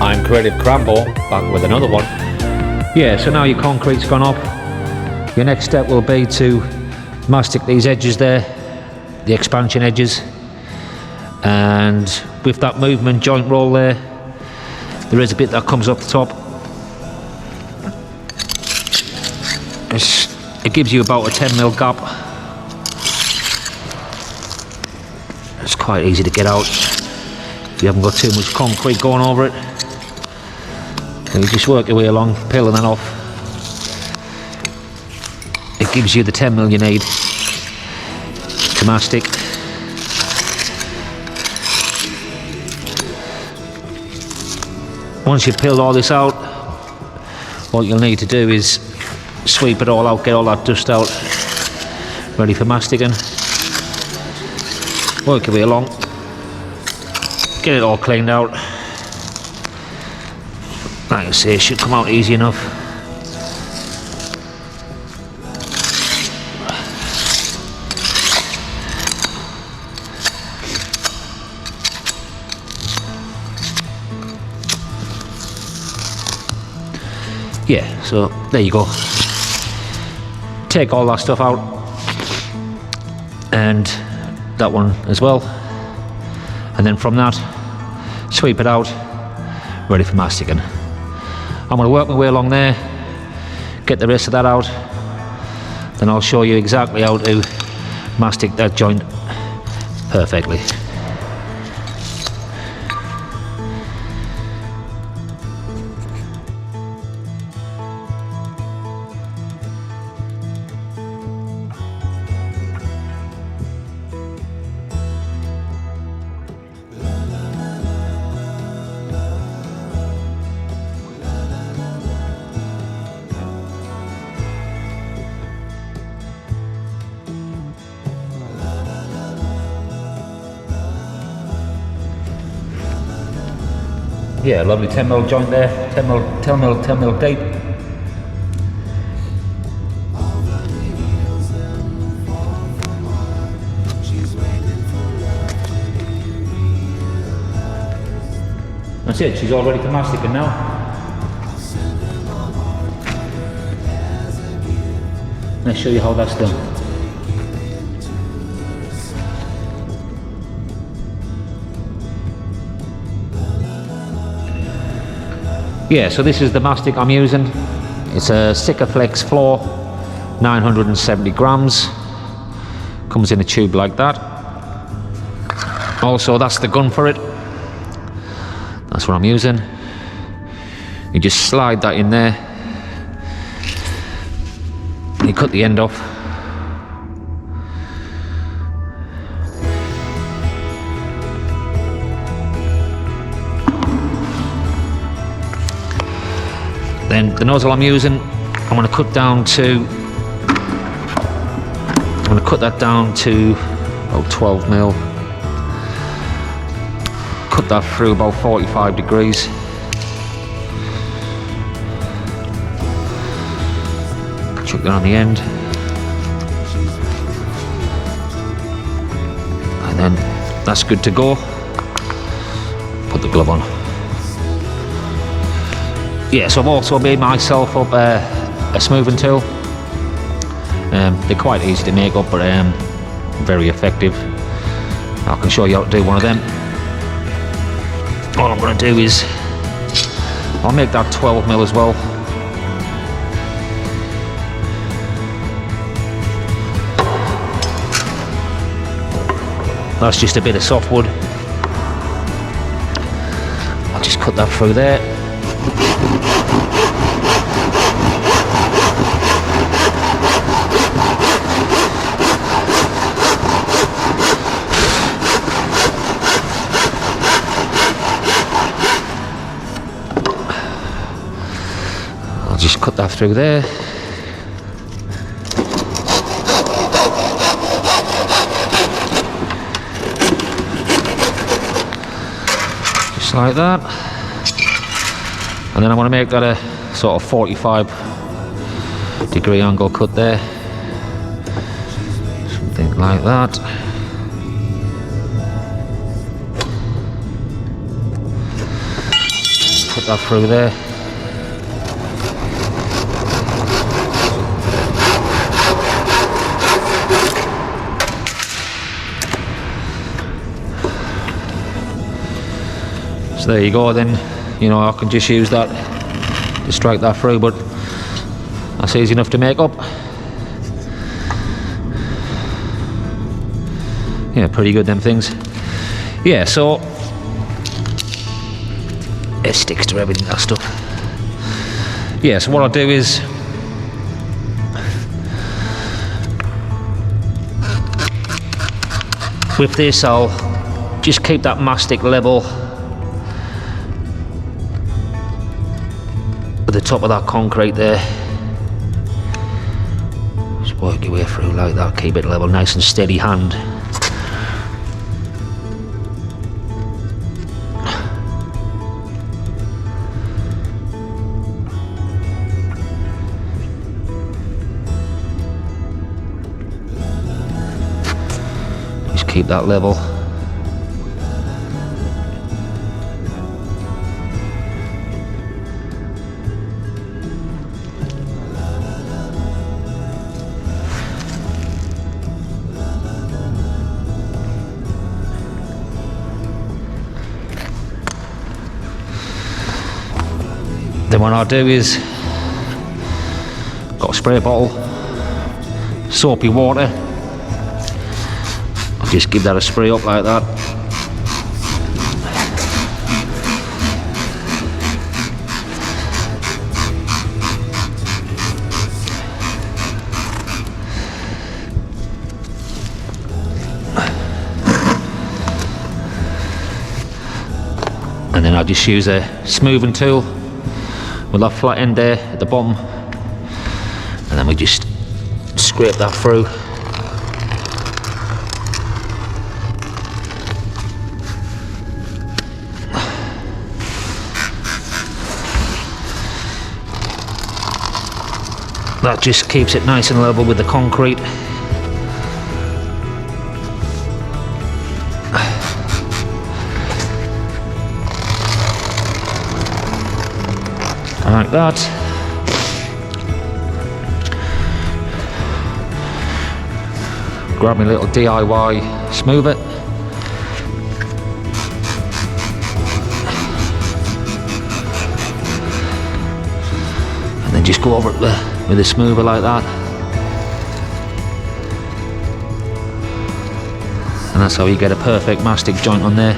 I'm Creativecrambo, back with another one. Yeah, so now your concrete's gone up. Your next step will be to mastic these edges there, the expansion edges, and with that movement joint roll there is a bit that comes off the top. It gives you about a 10mm gap. It's quite easy to get out if you haven't got too much concrete going over it. So you just work your way along, peeling that off. It gives you the 10mm you need to mastic. Once you've peeled all this out, what you'll need to do is sweep it all out, get all that dust out, ready for masticking. Work your way along, get it all cleaned out. Like I say, it should come out easy enough. Yeah, so there you go. Take all that stuff out, and that one as well, and then from that sweep it out, ready for masticking. I'm going to work my way along there, get the rest of that out, then I'll show you exactly how to mastic that joint perfectly. Yeah, lovely 10mm joint there, 10mm deep. That's it, she's all ready for masticing now. Let's show you how that's done. Yeah, so this is the mastic I'm using. It's a Sikaflex Pro, 970 grams. Comes in a tube like that. Also, that's the gun for it. That's what I'm using. You just slide that in there. You cut the end off. Then the nozzle I'm using, I'm going to cut down to, that down to about 12mm. Cut that through about 45 degrees. Chuck that on the end. And then that's good to go. Put the glove on. Yeah, so I've also made myself up a smoothing tool. They're quite easy to make up, but very effective. I can show you how to do one of them. All I'm going to do is I'll make that 12mm as well. That's just a bit of softwood. I'll just cut that through there. I'll just cut that through there. Just like that. And then I'm going to make that a sort of 45-degree angle cut there. Something like that. Put that through there. So there you go then, you know, I can just use that to strike that through, but that's easy enough to make up. Yeah, pretty good, them things. Yeah, so it sticks to everything, that stuff. Yeah, so what I'll do is with this, I'll just keep that mastic level at the top of that concrete there. Just work your way through like that, keep it level, nice and steady hand. Just keep that level. Then what I'll do is, got a spray bottle, soapy water, I'll just give that a spray up like that. And then I'll just use a smoothing tool with that flat end there at the bottom, and then we just scrape that through. That just keeps it nice and level with the concrete. Like that. Grab my little DIY smoother. And then just go over it with a smoother like that. And that's how you get a perfect mastic joint on there.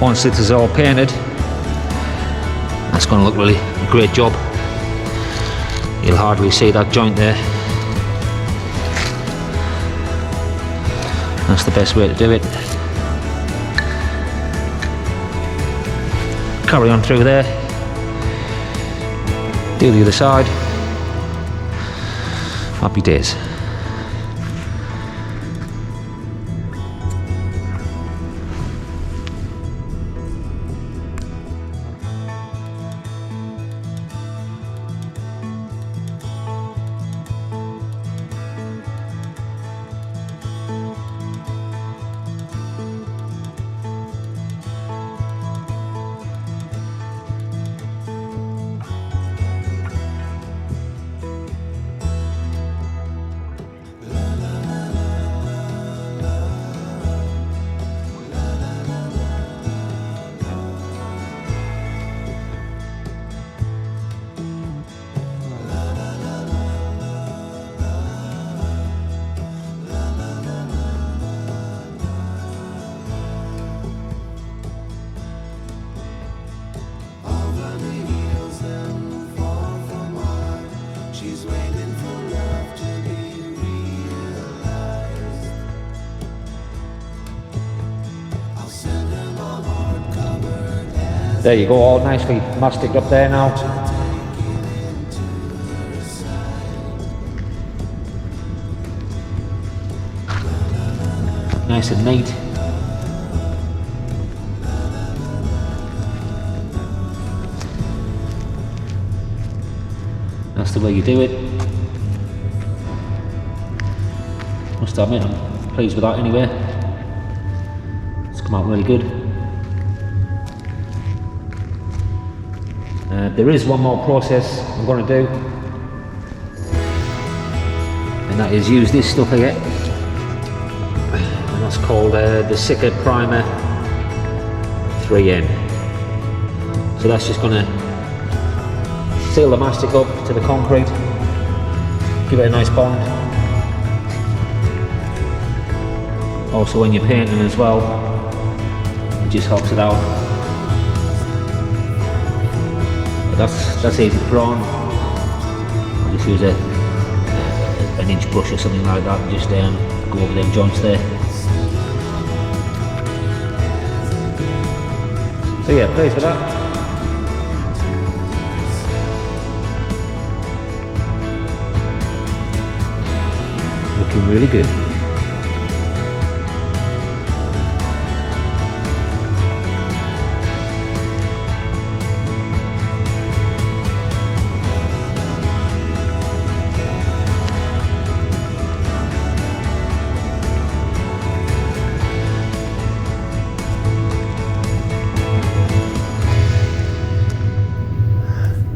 Once it is all painted, that's going to look really a great job. You'll hardly see that joint there. That's the best way to do it. Carry on through there. Do the other side. Happy days. There you go, all nicely masticed up there now. Nice and neat. That's the way you do it. Must admit, I'm pleased with that anyway. It's come out really good. There is one more process I'm going to do, and that is use this stuff here, and that's called the Sika Primer 3M. So that's just going to seal the mastic up to the concrete, give it a nice bond. Also when you're painting as well, it just helps it out. But that's easy to put on. I'll just use an inch brush or something like that and just go over them joints there. So yeah, pleased with that. Looking really good.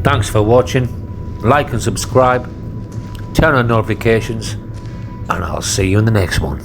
Thanks for watching. Like and subscribe. Turn on notifications. And I'll see you in the next one.